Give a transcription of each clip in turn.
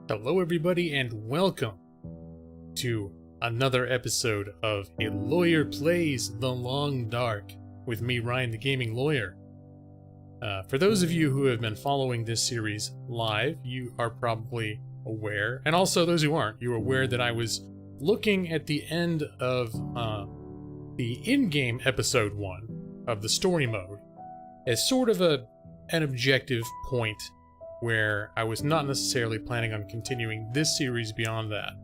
Hello everybody and welcome to another episode of A Lawyer Plays The Long Dark with me, Ryan the Gaming Lawyer. For those of you who have been following this series live, you are probably aware, and also those who aren't, you're aware that I was looking at the end of the in-game episode 1 of the story mode as sort of an objective point where I was not necessarily planning on continuing this series beyond that.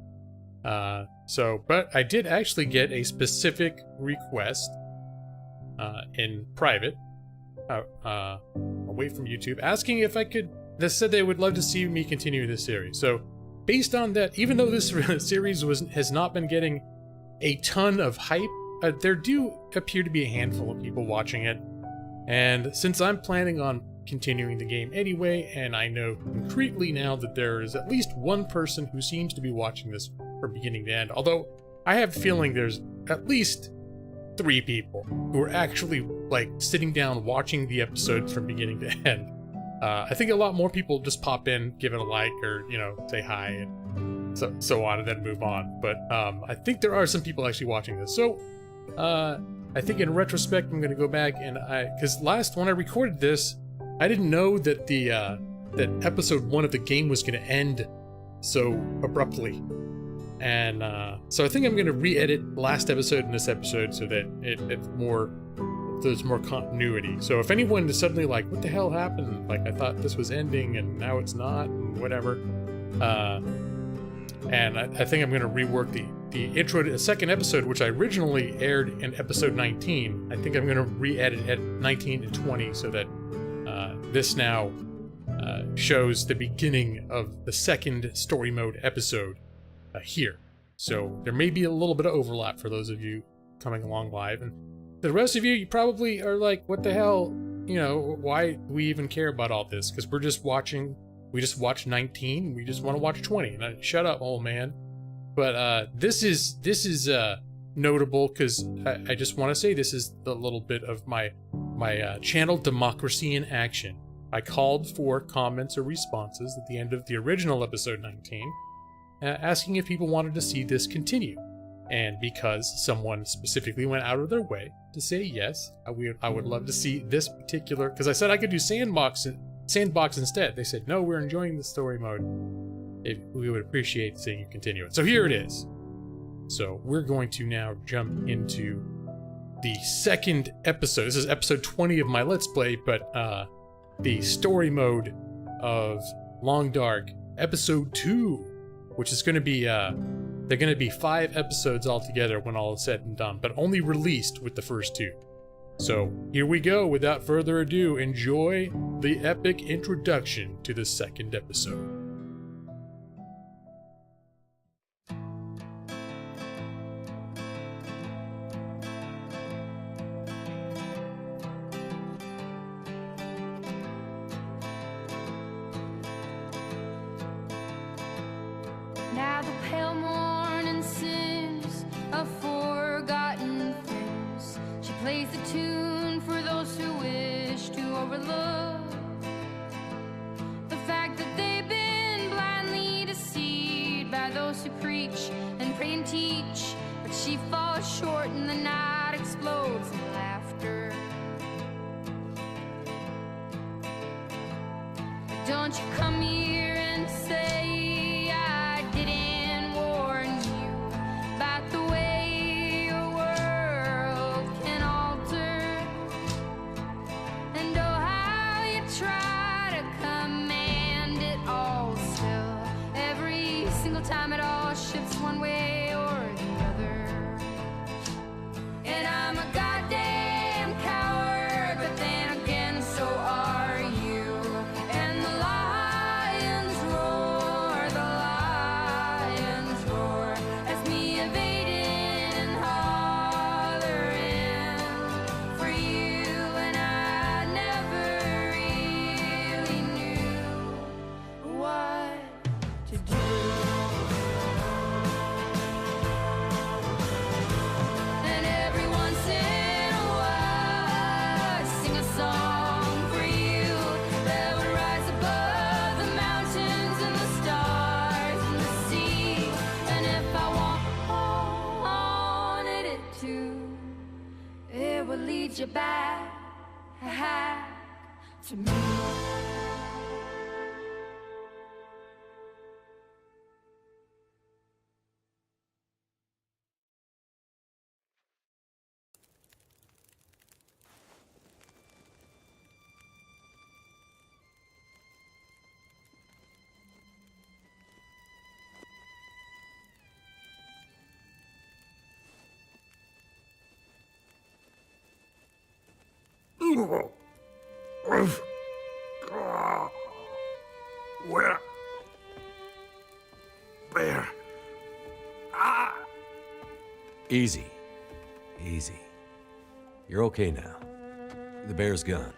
But I did actually get a specific request in private, away from YouTube, asking if I could. They said they would love to see me continue this series. So, based on that, even though this series has not been getting a ton of hype, there do appear to be a handful of people watching it. And since I'm planning on continuing the game anyway, and I know concretely now that there is at least one person who seems to be watching this from beginning to end, although I have a feeling there's at least 3 people who are actually like sitting down watching the episode from beginning to end. I think a lot more people just pop in, give it a like, or say hi and so on, and then move on. But I think there are some people actually watching this. So I think in retrospect I'm going to go back and because when I recorded this, I didn't know that that episode 1 of the game was going to end so abruptly, and so I think I'm going to re-edit last episode and this episode so that there's more continuity. So if anyone is suddenly like, "What the hell happened? Like I thought this was ending and now it's not," and whatever, and I think I'm going to rework the intro to the second episode, which I originally aired in episode 19. I think I'm going to re-edit at 19 and 20 so that this now shows the beginning of the second story mode episode here. So there may be a little bit of overlap for those of you coming along live. And the rest of you probably are like, what the hell? Why do we even care about all this? Because we just watched 19. We just want to watch 20. And shut up, old man. But this is notable because I just want to say this is the little bit of my channel Democracy in Action. I called for comments or responses at the end of the original episode 19, asking if people wanted to see this continue. And because someone specifically went out of their way to say yes, I would love to see this particular, because I said I could do Sandbox instead. They said, no, we're enjoying the story mode. We would appreciate seeing you continue it. So here it is. So we're going to now jump into the second episode. This is episode 20 of my Let's Play, but the story mode of Long Dark, episode 2, which is going to be, they're going to be 5 episodes altogether when all is said and done, but only released with the first 2. So here we go. Without further ado, enjoy the epic introduction to the second episode. Now the pale morning sings of forgotten things. She plays the tune for those who wish to overlook the fact that they've been blindly deceived by those who preach and pray and teach. But she falls short and the night explodes in laughter. Don't you come here and say time it all shifts one way or the other. And I'm a goddamn coward, but then again so are you. And the lions roar as me evading and hollering for you. And I never really knew what to do. leads you back to me. Where? Bear. Ah! Easy. Easy. You're okay now. The bear's gone.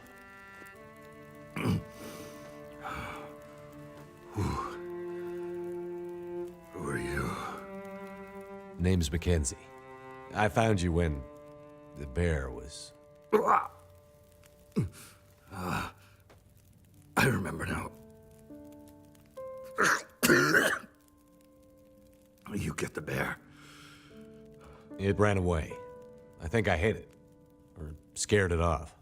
Who are you? Name's Mackenzie. I found you when the bear was... I remember now. You get the bear. It ran away. I think I hit it. Or scared it off.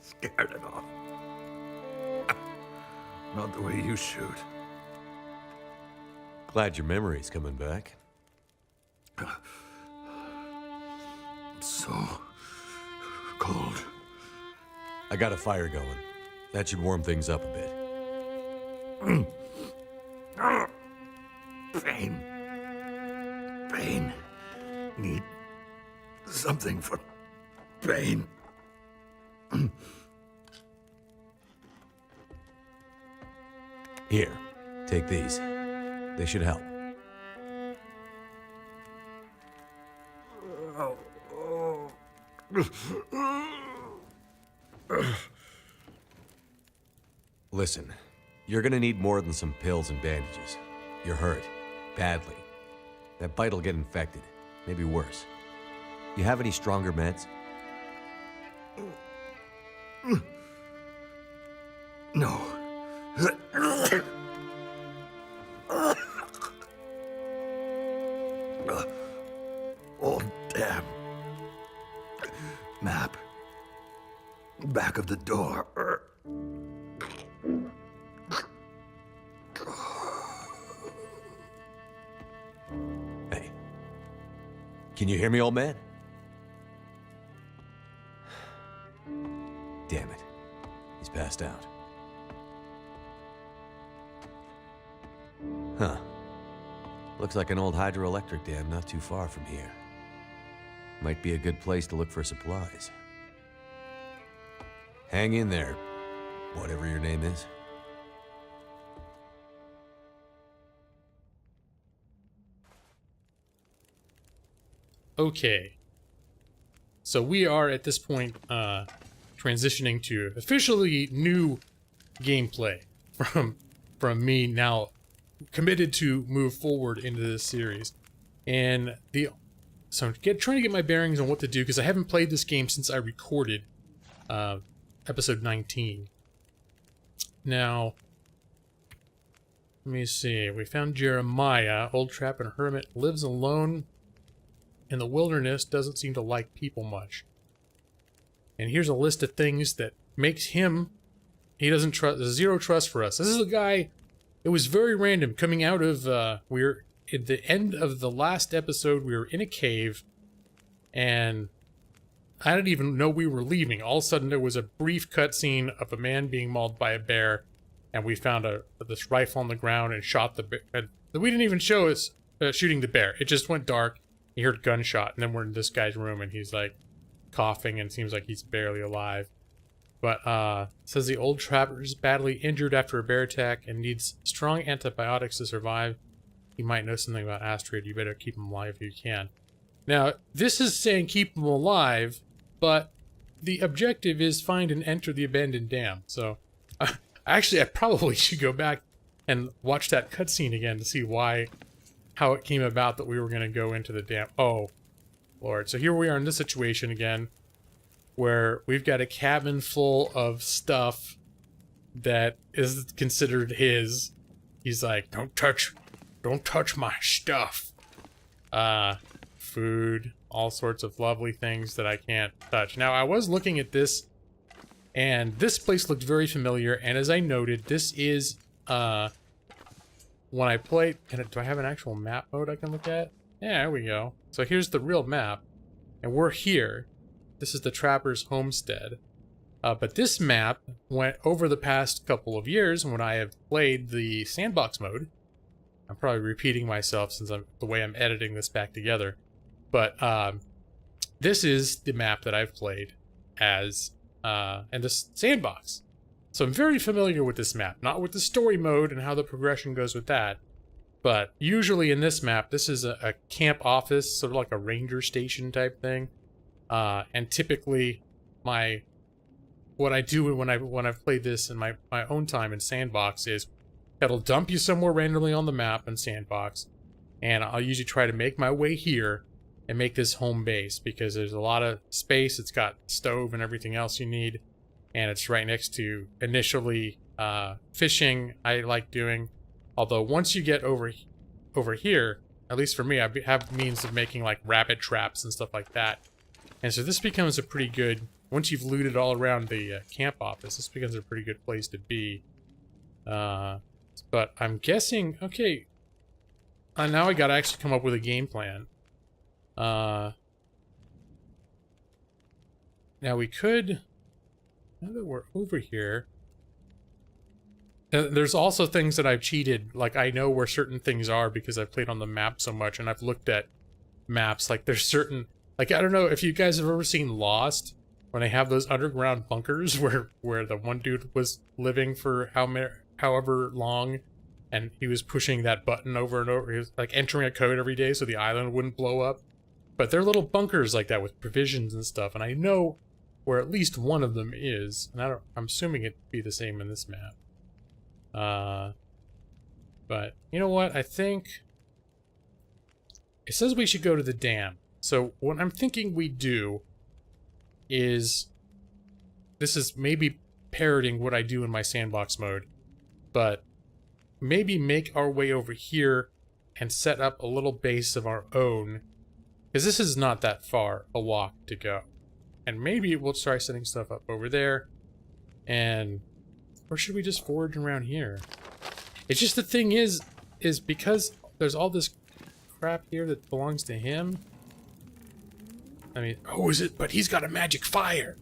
Scared it off. Not the way you shoot. Glad your memory's coming back. So cold. I got a fire going. That should warm things up a bit. Pain. Pain. Need something for pain. Here, take these. They should help. Listen, you're gonna need more than some pills and bandages. You're hurt. Badly. That bite'll get infected. Maybe worse. You have any stronger meds? No. Oh, damn. Map. Back of the door. Hey. Can you hear me, old man? Damn it. He's passed out. Huh. Looks like an old hydroelectric dam not too far from here. Might be a good place to look for supplies. Hang in there, whatever your name is. Okay. So we are at this point transitioning to officially new gameplay from me now committed to move forward into this series. And so I'm trying to get my bearings on what to do because I haven't played this game since I recorded episode 19. Now, let me see. We found Jeremiah, old trap and hermit, lives alone in the wilderness, doesn't seem to like people much. And here's a list of things that makes him, he doesn't trust, zero trust for us. This is a guy, it was very random coming out of, we're at the end of the last episode, we were in a cave, and I didn't even know we were leaving. All of a sudden there was a brief cutscene of a man being mauled by a bear, and we found this rifle on the ground and shot the bear. We didn't even show us shooting the bear. It just went dark. You heard gunshot, and then we're in this guy's room, and he's like coughing, and seems like he's barely alive. But it says the old trapper is badly injured after a bear attack and needs strong antibiotics to survive. You might know something about Astrid. You better keep him alive if you can. Now, this is saying keep him alive, but the objective is find and enter the abandoned dam. So, actually, I probably should go back and watch that cutscene again to see how it came about that we were going to go into the dam. Oh, Lord. So here we are in this situation again, where we've got a cabin full of stuff that is considered his. He's like, don't touch my stuff. food, all sorts of lovely things that I can't touch. Now, I was looking at this, and this place looked very familiar, and as I noted, this is, when I played... do I have an actual map mode I can look at? Yeah, there we go. So here's the real map, and we're here. This is the Trapper's Homestead. But this map went over the past couple of years when I have played the sandbox mode. I'm probably repeating myself since the way I'm editing this back together. But this is the map that I've played as in this sandbox. So I'm very familiar with this map. Not with the story mode and how the progression goes with that. But usually in this map, this is a camp office, sort of like a ranger station type thing. And typically what I do when I've played this in my own time in sandbox is it'll dump you somewhere randomly on the map in sandbox, and I'll usually try to make my way here and make this home base because there's a lot of space. It's got stove and everything else you need, and it's right next to initially fishing I like doing. Although once you get over here, at least for me, I have means of making like rabbit traps and stuff like that. And so this becomes a pretty good, once you've looted all around the camp office, this becomes a pretty good place to be. But I'm guessing, okay, now I gotta actually come up with a game plan. Now we could, now that we're over here, there's also things that I've cheated. Like I know where certain things are because I've played on the map so much, and I've looked at maps. Like there's certain, like I don't know if you guys have ever seen Lost, when they have those underground bunkers where the one dude was living for however long, and he was pushing that button over and over. He was like entering a code every day so the island wouldn't blow up. But they're little bunkers like that with provisions and stuff, and I know where at least one of them is, and I'm assuming it'd be the same in this map. But you know what? I think it says we should go to the dam. So what I'm thinking we do is, this is maybe parroting what I do in my sandbox mode, but maybe make our way over here and set up a little base of our own, because this is not that far a walk to go. And maybe we'll try setting stuff up over there, and or should we just forage around here? It's just the thing is because there's all this crap here that belongs to him. I mean, oh, is it? But he's got a magic fire.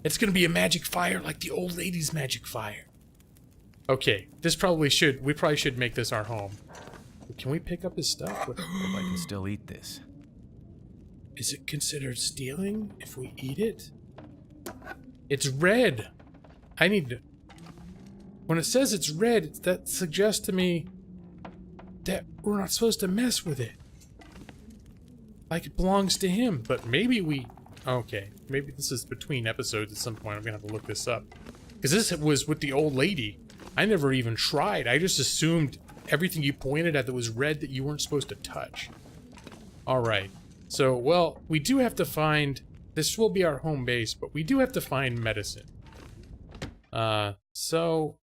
It's gonna be a magic fire like the old lady's magic fire. Okay, we probably should make this our home. Can we pick up his stuff? If I can still eat this. Is it considered stealing if we eat it? It's red. I need to... When it says it's red, that suggests to me that we're not supposed to mess with it. Like it belongs to him, but maybe we... Okay, maybe this is between episodes at some point. I'm gonna have to look this up. Because this was with the old lady. I never even tried. I just assumed everything you pointed at that was red that you weren't supposed to touch. Alright. So, well, we do have to find... This will be our home base, but we do have to find medicine. So...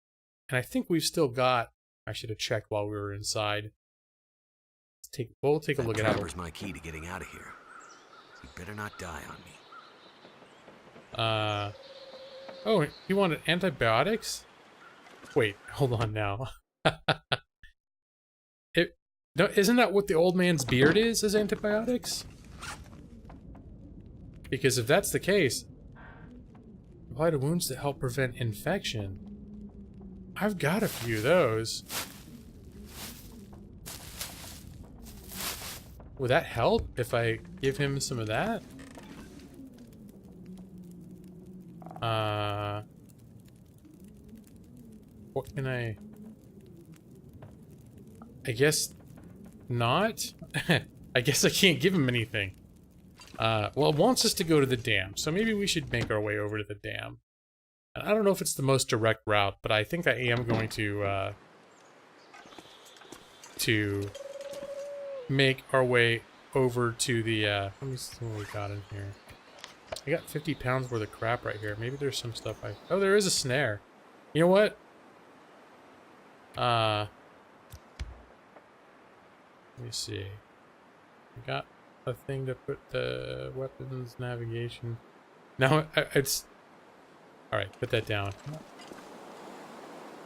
And I think we've still got... I should have checked while we were inside. We'll take a look at how... Trapper's my key to getting out of here. You better not die on me. Oh, you wanted antibiotics? Wait, hold on now. No, isn't that what the old man's beard is antibiotics? Because if that's the case, apply to wounds that help prevent infection. I've got a few of those. Would that help if I give him some of that? What can I guess not? I guess I can't give him anything. Well, it wants us to go to the dam, so maybe we should make our way over to the dam. And I don't know if it's the most direct route, but I think I am going to make our way over to the, let me see what we got in here. I got 50 pounds worth of crap right here. Maybe there's some stuff oh, there is a snare. You know what? Let me see. We got a thing to put the weapons navigation. Now it's all right. Put that down.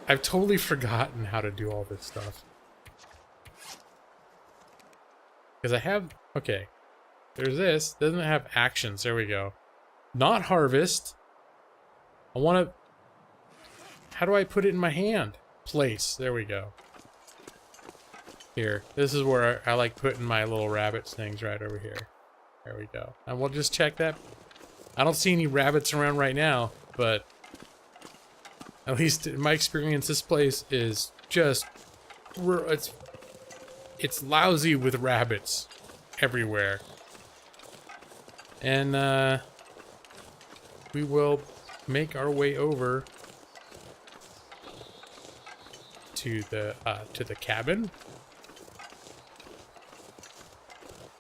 I've totally forgotten how to do all this stuff because I have. Okay, there's this. Doesn't have actions. There we go. Not harvest. I want to. How do I put it in my hand? Place. There we go. Here. This is where I like putting my little rabbits things right over here. There we go. And we'll just check that. I don't see any rabbits around right now, but at least in my experience, this place is just it's lousy with rabbits everywhere. And we will make our way over to the cabin.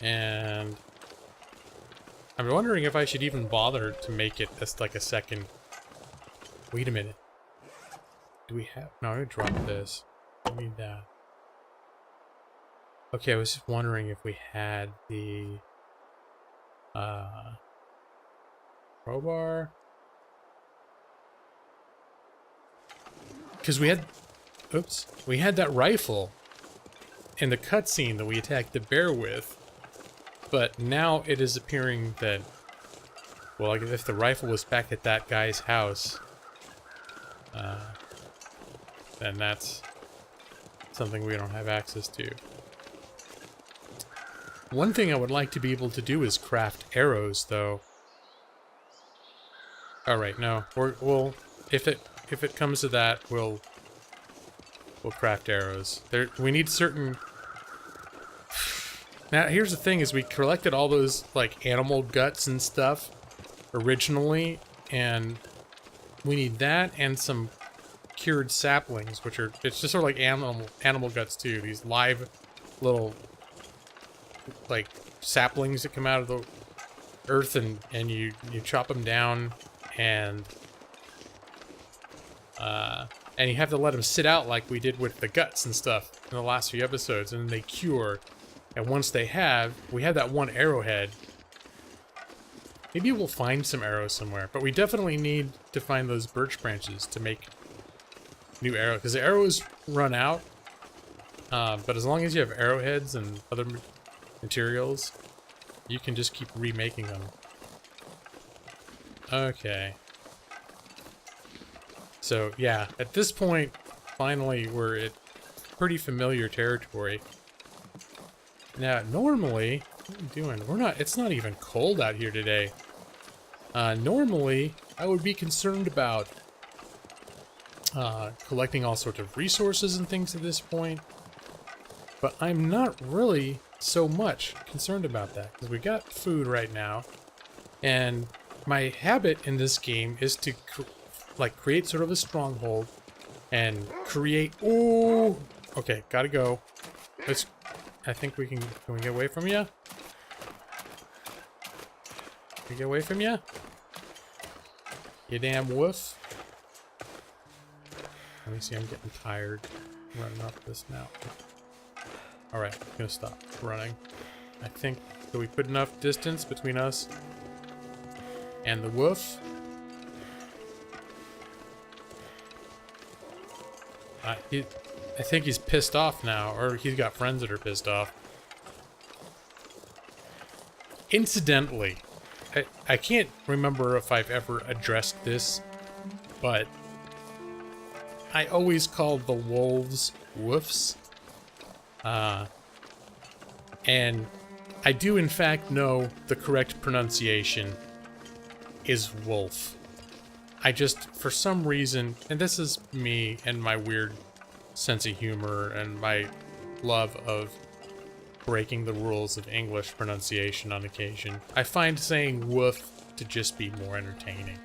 And I'm wondering if I should even bother to make it as like a second. Wait a minute. Do we have? No, I'm gonna drop this. I need that. Okay, I was just wondering if we had the crowbar. Because we had, oops, we had that rifle in the cutscene that we attacked the bear with. But now it is appearing that, well, like if the rifle was back at that guy's house, then that's something we don't have access to. One thing I would like to be able to do is craft arrows, though. All right, no, we'll if it comes to that, we'll craft arrows. We need certain. Now, here's the thing, is we collected all those, like, animal guts and stuff originally, and we need that and some cured saplings, which are, it's just sort of like animal guts, too. These live little, like, saplings that come out of the earth, and you chop them down, and you have to let them sit out like we did with the guts and stuff in the last few episodes, and then they cure. And once they have, we have that one arrowhead. Maybe we'll find some arrows somewhere, but we definitely need to find those birch branches to make new arrows, because the arrows run out. But as long as you have arrowheads and other materials, you can just keep remaking them. Okay. So yeah, at this point, finally we're at pretty familiar territory. Now, normally, what are we doing? It's not even cold out here today. Normally, I would be concerned about collecting all sorts of resources and things at this point. But I'm not really so much concerned about that, because we got food right now. And my habit in this game is to, create sort of a stronghold and create... Ooh! Okay, gotta go. I think we can we get away from you? Can we get away from you? You damn wolf. Let me see, I'm getting tired running up this now. Alright, I'm gonna stop running. I think, did we put enough distance between us and the wolf? I think he's pissed off now, or he's got friends that are pissed off. Incidentally, I can't remember if I've ever addressed this, but I always called the wolves woofs. And I do in fact know the correct pronunciation is wolf. I just, for some reason, and this is me and my weird sense of humor and my love of breaking the rules of English pronunciation on occasion, I find saying woof to just be more entertaining.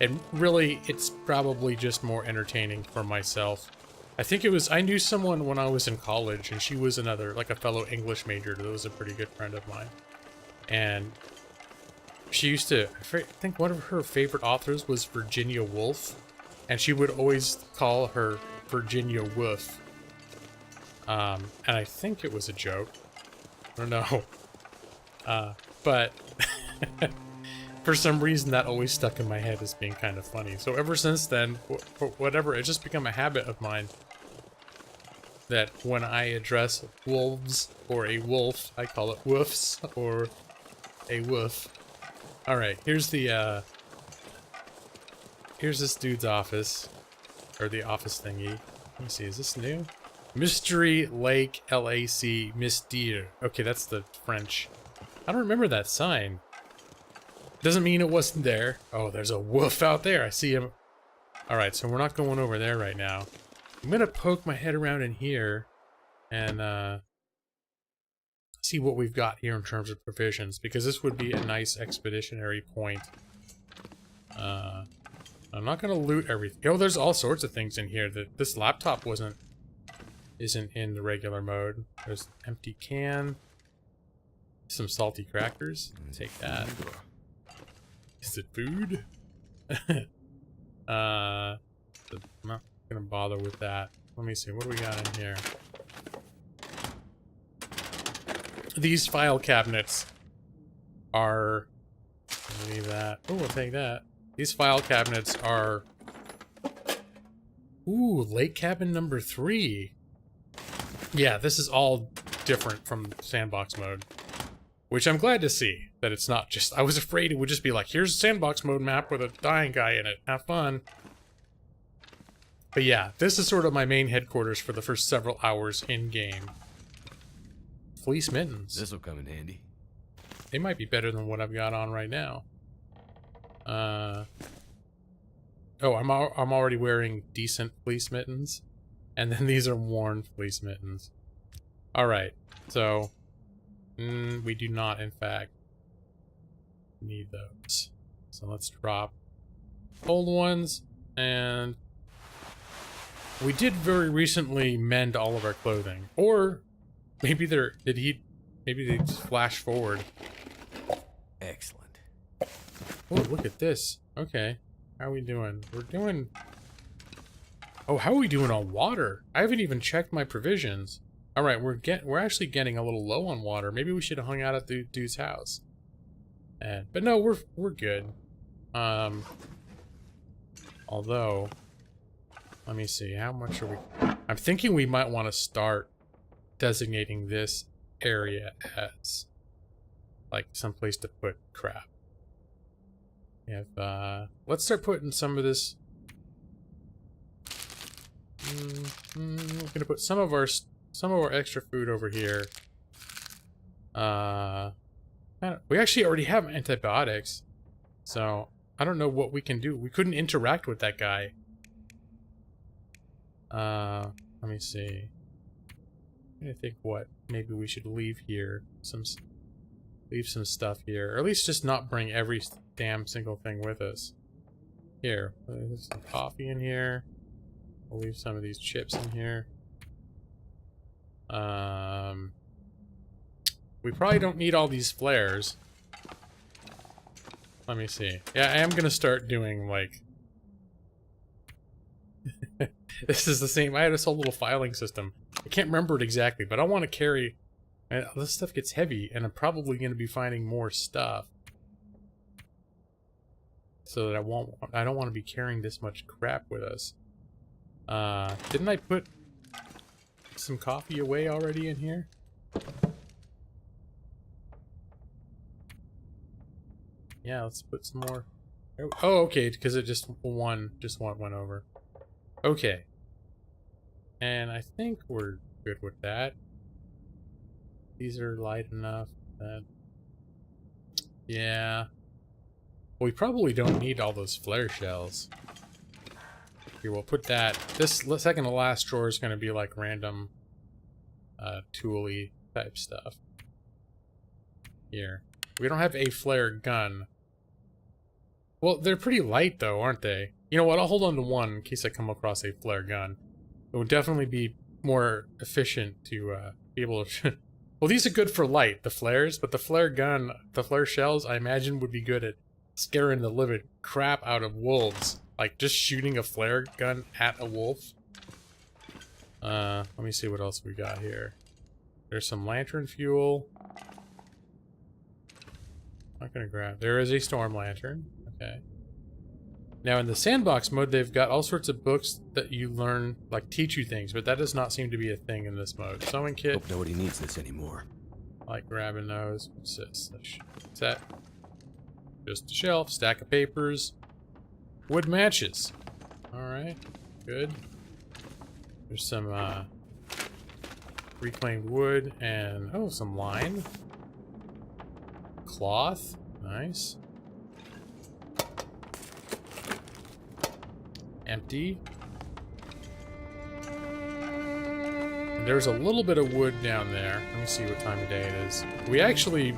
And really, it's probably just more entertaining for myself. I think it was, I knew someone when I was in college, and she was another, like a fellow English major that was a pretty good friend of mine. And she used to, I think one of her favorite authors was Virginia Woolf, and she would always call her Virginia Woolf. And I think it was a joke. I don't know. But for some reason that always stuck in my head as being kind of funny. So ever since then, whatever, it's just become a habit of mine that when I address wolves or a wolf, I call it woofs or a woof. Alright, here's the, here's this dude's office. Or the office thingy. Let me see, is this new? Mystery Lake LAC Mystère. Okay, that's the French. I don't remember that sign. Doesn't mean it wasn't there. Oh, there's a wolf out there. I see him. Alright, so we're not going over there right now. I'm gonna poke my head around in here and see what we've got here in terms of provisions, because this would be a nice expeditionary point. I'm not gonna loot everything. Oh, there's all sorts of things in here. That this laptop isn't in the regular mode. There's an empty can, some salty crackers. Take that. Is it food? I'm not gonna bother with that. Let me see, what do we got in here? These file cabinets are... leave that. Oh, I'll take that. These file cabinets are... Ooh, lake cabin number 3. Yeah, this is all different from sandbox mode. Which I'm glad to see, that it's not just... I was afraid it would just be like, here's a sandbox mode map with a dying guy in it. Have fun. But yeah, this is sort of my main headquarters for the first several hours in-game. Fleece mittens. This'll come in handy. They might be better than what I've got on right now. Oh, I'm already wearing decent fleece mittens. And then these are worn fleece mittens. Alright, so... we do not, in fact, need those. So let's drop old ones, and... we did very recently mend all of our clothing. Or, maybe maybe they just flash forward. Excellent. Oh, look at this. Okay. How are we doing? We're doing... Oh, how are we doing on water? I haven't even checked my provisions. Alright, we're actually getting a little low on water. Maybe we should have hung out at the dude's house. But no, we're good. Although, let me see, how much are we... I'm thinking we might want to start designating this area as like someplace to put crap. Let's start putting some of this. We're gonna put some of our extra food over here. We actually already have antibiotics, so I don't know what we can do. We couldn't interact with that guy. Let me see. I think what maybe we should leave here. Leave some stuff here, or at least just not bring every damn single thing with us. Here, there's some coffee in here. We'll leave some of these chips in here. We probably don't need all these flares. Let me see. Yeah, I am gonna start doing like... This is the same. I had this whole little filing system. I can't remember it exactly, but I want to carry... And this stuff gets heavy, and I'm probably going to be finding more stuff. So that I don't want to be carrying this much crap with us. Didn't I put some coffee away already in here? Yeah, let's put some more. Oh, okay, because it just went over. Okay. And I think we're good with that. These are light enough that... Yeah. We probably don't need all those flare shells. Here, we'll put that... This second to last drawer is going to be like random tooly type stuff. Here. We don't have a flare gun. Well, they're pretty light though, aren't they? You know what, I'll hold on to one in case I come across a flare gun. It would definitely be more efficient to be able to... Well, these are good for light, the flares, but the flare gun, the flare shells, I imagine would be good at scaring the living crap out of wolves. Like, just shooting a flare gun at a wolf. Let me see what else we got here. There's some lantern fuel. Not gonna grab. There is a storm lantern. Okay. Now in the sandbox mode, they've got all sorts of books that you learn, like teach you things, but that does not seem to be a thing in this mode. Sewing kit. Hope nobody needs this anymore. I like grabbing those. What's this? What's that? Just a shelf. Stack of papers. Wood matches. Alright. Good. There's some reclaimed wood and oh, some line. Cloth. Nice. Empty. There's a little bit of wood down there. Let me see what time of day it is. We actually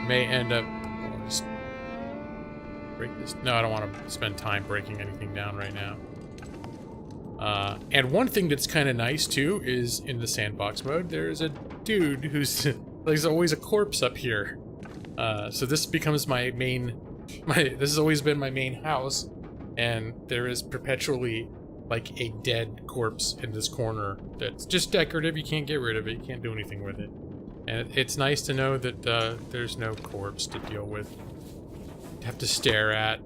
may end up... oh, just break this. No, I don't want to spend time breaking anything down right now. And one thing that's kind of nice, too, is in the sandbox mode, there's a dude who's... there's always a corpse up here. So this becomes my main... this has always been my main house. And there is perpetually, like, a dead corpse in this corner that's just decorative. You can't get rid of it. You can't do anything with it. And it's nice to know that there's no corpse to deal with. You have to stare at.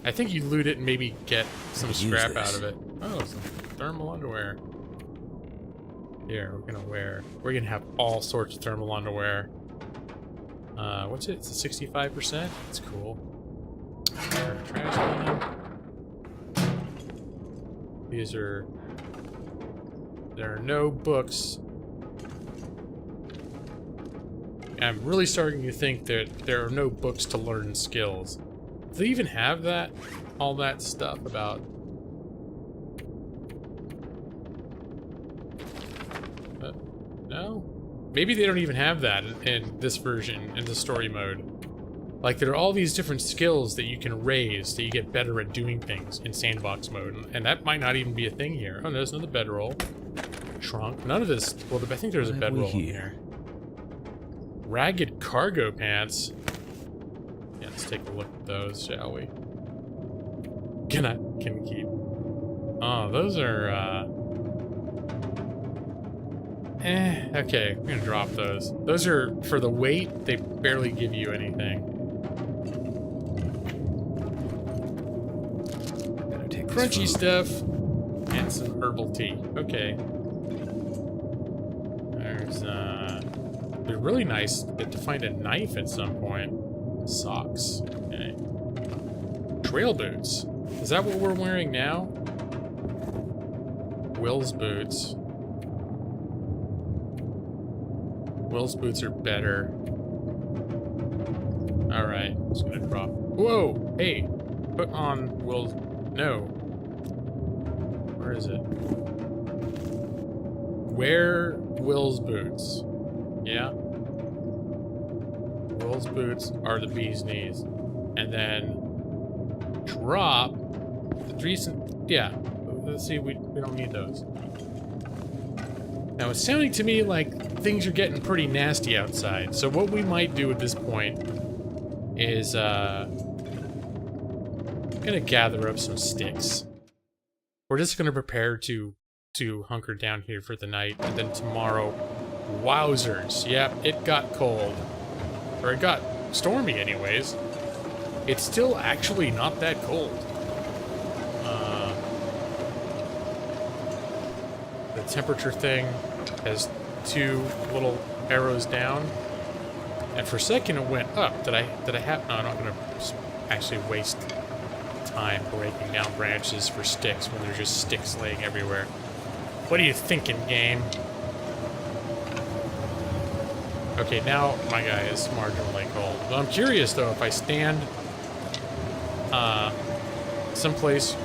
I think you loot it and maybe get some scrap out of it. Oh, some thermal underwear. Here, we're gonna have all sorts of thermal underwear. What's it? It's a 65%? That's cool. Trash can. These are... there are no books. I'm really starting to think that there are no books to learn skills. Do they even have that? All that stuff about... no? Maybe they don't even have that in this version, in the story mode. Like, there are all these different skills that you can raise, that you get better at doing things in sandbox mode, and that might not even be a thing here. Oh, there's another bedroll. Trunk. None of this... well, I think there's a bedroll in here. Ragged cargo pants. Yeah, let's take a look at those, shall we? Can we keep... oh, those are, okay, I'm gonna drop those. Those are, for the weight, they barely give you anything. Crunchy stuff and some herbal tea. Okay. There's they're really nice to find a knife at some point. Socks. Okay. Trail boots. Is that what we're wearing now? Will's boots. Will's boots are better. Alright, just gonna drop. Whoa! Hey! Put on Will's... no. Where is it? Wear Will's boots. Yeah? Will's boots are the bee's knees. And then drop the recent... yeah. Let's see, we don't need those. Now it's sounding to me like things are getting pretty nasty outside. So what we might do at this point is gonna gather up some sticks. We're just gonna prepare to hunker down here for the night, and then tomorrow, wowzers, yep, it got cold. Or it got stormy anyways. It's still actually not that cold. The temperature thing has 2 little arrows down. And for a second it went up. Did I have... no, I'm not gonna actually waste time breaking down branches for sticks when there's just sticks laying everywhere. What are you thinking, game? Okay, now my guy is marginally cold. Well, I'm curious though, if I stand someplace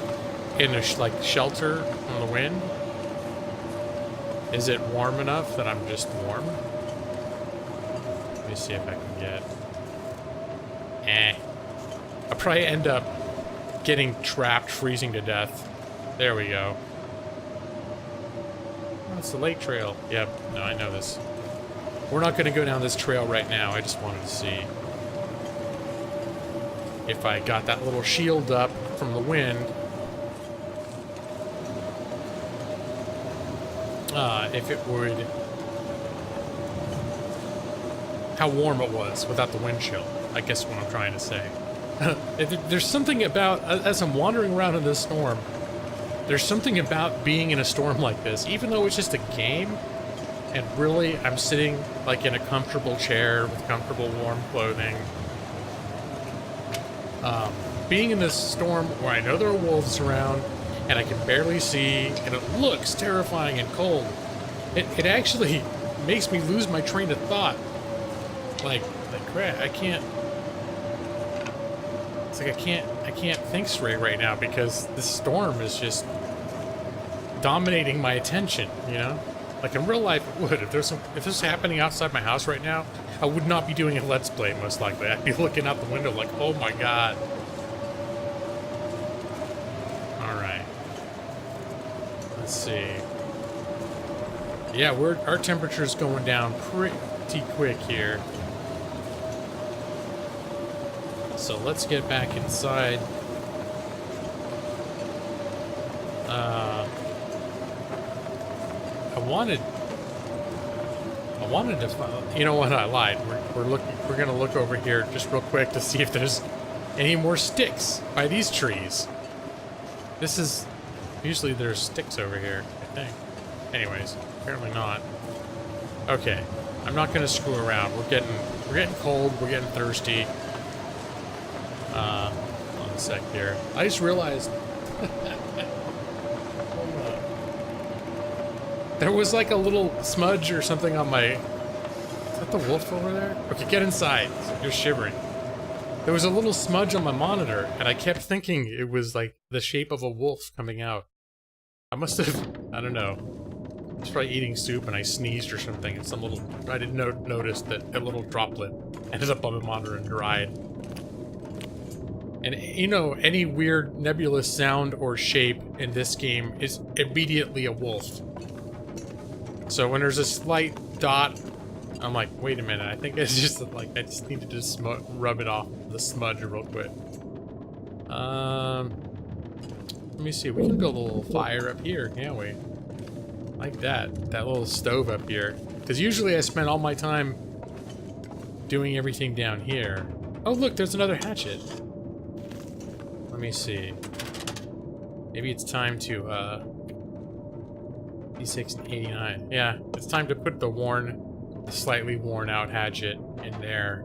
in a like shelter from the wind, is it warm enough that I'm just warm? Let me see if I can get... I'll probably end up getting trapped, freezing to death. There we go. Oh, it's the lake trail. Yep, no, I know this. We're not going to go down this trail right now. I just wanted to see if I got that little shield up from the wind. If it would how warm it was without the wind chill. I guess what I'm trying to say. There's something about, as I'm wandering around in this storm, there's something about being in a storm like this, even though it's just a game, and really I'm sitting like in a comfortable chair with comfortable warm clothing. Being in this storm where I know there are wolves around and I can barely see and it looks terrifying and cold, it actually makes me lose my train of thought. Like crap, I can't. It's like I can't think straight right now because this storm is just dominating my attention, you know? Like in real life it would. If this was happening outside my house right now, I would not be doing a Let's Play most likely. I'd be looking out the window like, oh my god. Alright. Let's see. Yeah, our temperature's going down pretty quick here. So let's get back inside. I wanted to find, you know what, I lied. We're gonna look over here just real quick to see if there's any more sticks by these trees. This is, usually there's sticks over here, I think. Anyways, apparently not. Okay, I'm not gonna screw around. We're getting cold, we're getting thirsty. Hold on a sec here. I just realized there was like a little smudge or something on my... Is that the wolf over there? Okay, get inside. You're shivering. There was a little smudge on my monitor, and I kept thinking it was like the shape of a wolf coming out. I must have... I don't know. I was probably eating soup and I sneezed or something, and some little... I didn't notice that a little droplet ended up on the monitor and dried. And, you know, any weird nebulous sound or shape in this game is immediately a wolf. So when there's a slight dot, I'm like, wait a minute, I think it's just like, I just need to just rub it off the smudge real quick. Let me see, we can build a little fire up here, can't we? Like that little stove up here. Because usually I spend all my time doing everything down here. Oh look, there's another hatchet. Let me see. Maybe it's time to, D689. Yeah, it's time to put the slightly worn out hatchet in there.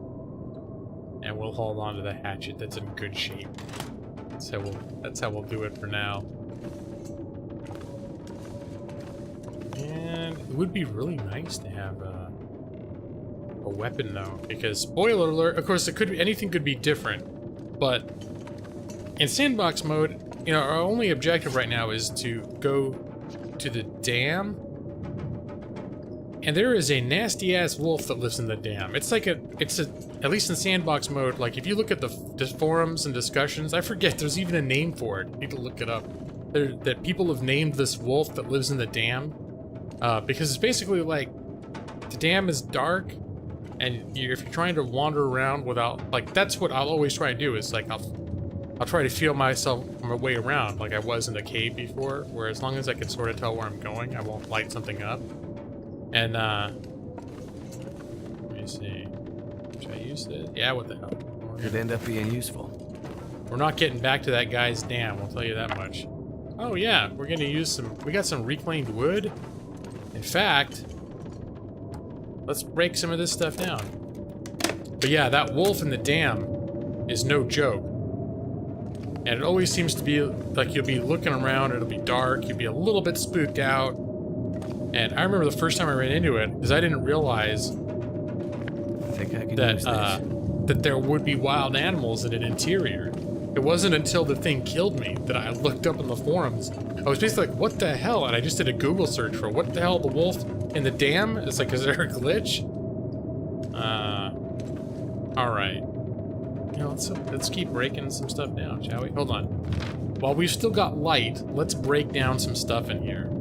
And we'll hold on to the hatchet that's in good shape. That's how we'll do it for now. And it would be really nice to have a weapon though, because spoiler alert, of course anything could be different, but in sandbox mode, you know, our only objective right now is to go to the dam, and there is a nasty ass wolf that lives in the dam. It's like at least in sandbox mode, like if you look at the forums and discussions, I forget there's even a name for it. Need to look it up. That people have named this wolf that lives in the dam, because it's basically like the dam is dark, and if you're trying to wander around without, like, that's what I'll always try to do, is like I'll try to feel myself my way around like I was in the cave before, where as long as I can sort of tell where I'm going, I won't light something up. And, let me see. Should I use this? Yeah, what the hell? Could end up being useful. We're not getting back to that guy's dam, I'll tell you that much. Oh yeah, we're gonna use we got some reclaimed wood. In fact, let's break some of this stuff down. But yeah, that wolf in the dam is no joke. And it always seems to be like you'll be looking around, it'll be dark, you'll be a little bit spooked out. And I remember the first time I ran into it, because I didn't realize that there would be wild animals in an interior. It wasn't until the thing killed me that I looked up in the forums. I was basically like, what the hell? And I just did a Google search for what the hell, the wolf in the dam? It's like, is there a glitch? Alright. You know, let's keep breaking some stuff down, shall we? Hold on. While we've still got light, let's break down some stuff in here.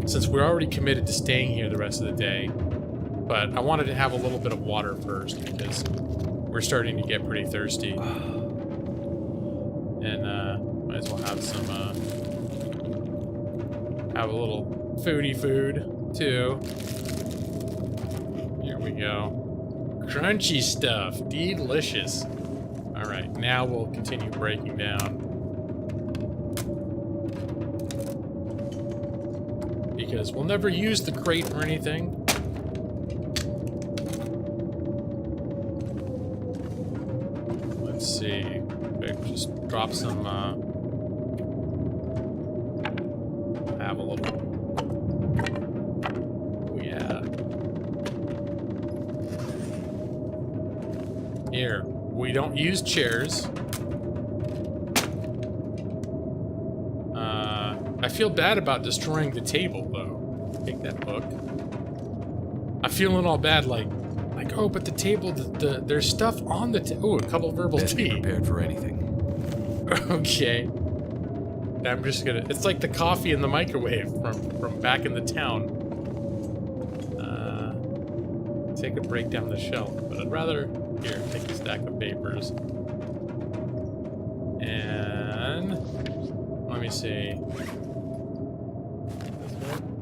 Since we're already committed to staying here the rest of the day. But I wanted to have a little bit of water first, because we're starting to get pretty thirsty. And, might as well have some, have a little foodie food, too. Here we go. Crunchy stuff. Delicious. Alright, now we'll continue breaking down. Because we'll never use the crate or anything. Let's see. Maybe just drop some, have a little. Oh, yeah. Here. We don't use chairs. I feel bad about destroying the table, though. Take that book. I'm feeling all bad, like, oh, but the table, there's stuff on the table. Oh, a couple of verbal Best be tea. prepared for anything. Okay. I'm just gonna. It's like the coffee in the microwave from back in the town. Take a break down the shelf, but I'd rather here take a stack of papers. And let me see.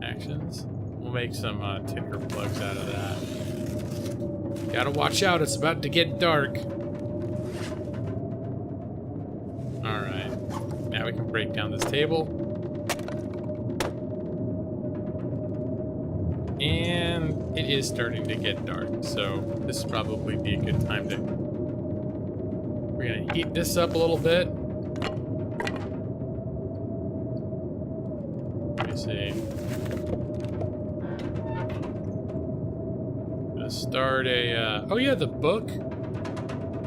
Actions. We'll make some ticker plugs out of that. Gotta watch out, it's about to get dark. Alright. Now we can break down this table. And it is starting to get dark, so this would probably be a good time to... We're gonna heat this up a little bit. Let me see. Start a, oh yeah, the book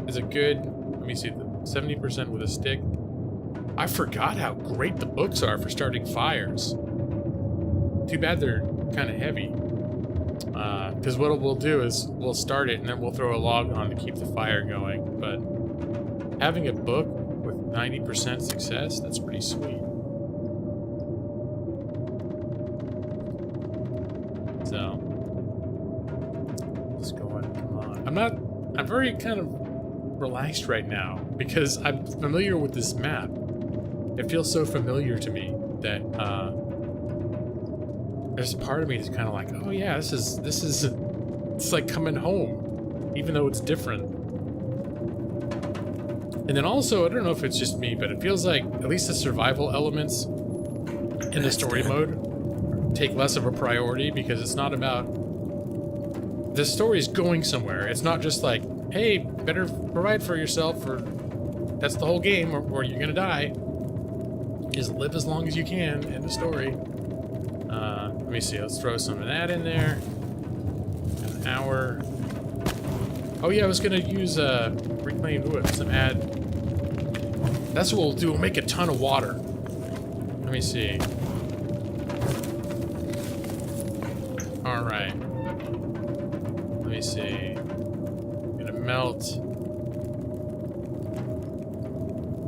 is a good, let me see, 70% with a stick. I forgot how great the books are for starting fires. Too bad they're kind of heavy. Because what we'll do is we'll start it and then we'll throw a log on to keep the fire going. But having a book with 90% success, that's pretty sweet. So... I'm very kind of relaxed right now because I'm familiar with this map. It feels so familiar to me that there's a part of me that's kind of like, oh yeah, this is it's like coming home, even though it's different. And then also, I don't know if it's just me, but it feels like at least the survival elements in the story mode take less of a priority because it's not about... The story's going somewhere. It's not just like, hey, better provide for yourself, or that's the whole game, or you're gonna die. Just live as long as you can in the story. Let me see, let's throw some of that in there. An hour. Oh yeah, I was gonna use reclaimed wood, some add. That's what we'll do, we'll make a ton of water. Let me see. Alright. Let me see. I'm gonna melt.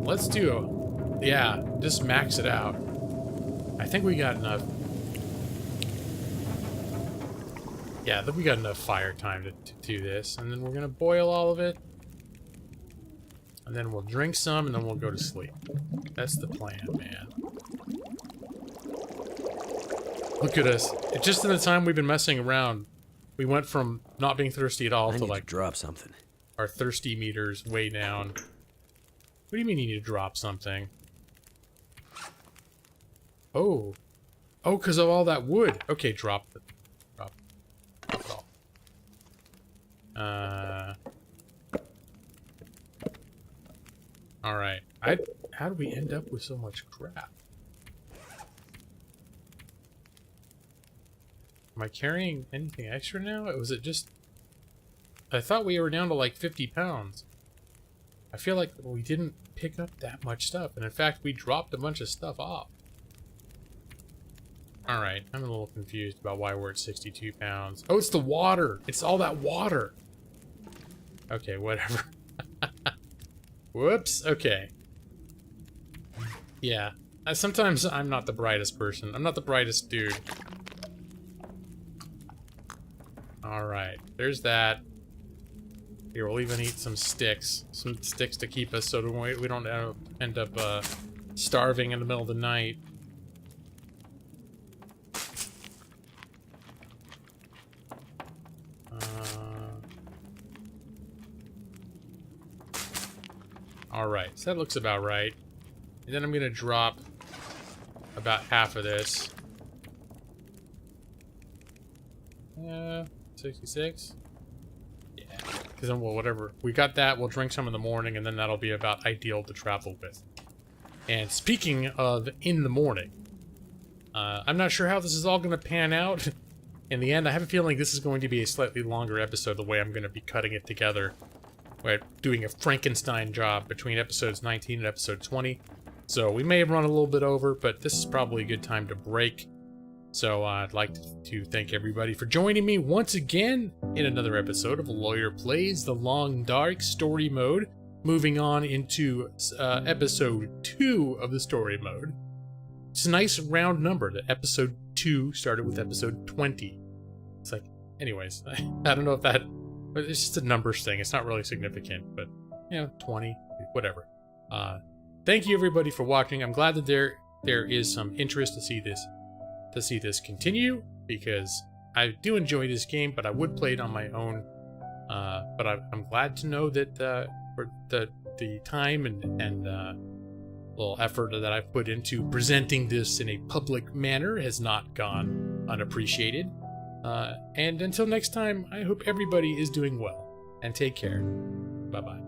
Let's do a... Yeah, just max it out. I think we got enough. Yeah, I think we got enough fire time to do this. And then we're gonna boil all of it. And then we'll drink some and then we'll go to sleep. That's the plan, man. Look at us. Just in the time we've been messing around, we went from not being thirsty at all to like drop something. Our thirsty meters way down. What do you mean you need to drop something? Oh. Oh, because of all that wood. Okay, drop it. Drop it all. Alright. How do we end up with so much crap? Am I carrying anything extra now? Was it just... I thought we were down to like 50 pounds. I feel like we didn't pick up that much stuff. And in fact, we dropped a bunch of stuff off. Alright, I'm a little confused about why we're at 62 pounds. Oh, it's the water! It's all that water! Okay, whatever. Whoops, okay. Yeah. Sometimes I'm not the brightest person. I'm not the brightest dude. Alright, there's that. Here, we'll even eat some sticks. Some sticks to keep us so we don't end up starving in the middle of the night. Alright, so that looks about right. And then I'm going to drop about half of this. 66? Yeah. Because then, well, whatever. We got that, we'll drink some in the morning, and then that'll be about ideal to travel with. And speaking of in the morning, I'm not sure how this is all going to pan out. In the end, I have a feeling this is going to be a slightly longer episode, the way I'm going to be cutting it together. We're doing a Frankenstein job between episodes 19 and episode 20. So we may have run a little bit over, but this is probably a good time to break. So I'd like to thank everybody for joining me once again in another episode of Lawyer Plays The Long Dark Story Mode. Moving on into episode 2 of the story mode. It's a nice round number that episode 2 started with episode 20. It's like, anyways, I don't know if that... It's just a numbers thing. It's not really significant, but, you know, 20, whatever. Thank you everybody for watching. I'm glad that there is some interest to see this continue, because I do enjoy this game, but I would play it on my own. But I'm glad to know that for the time and little effort that I've put into presenting this in a public manner has not gone unappreciated. And until next time, I hope everybody is doing well, and take care. Bye-bye.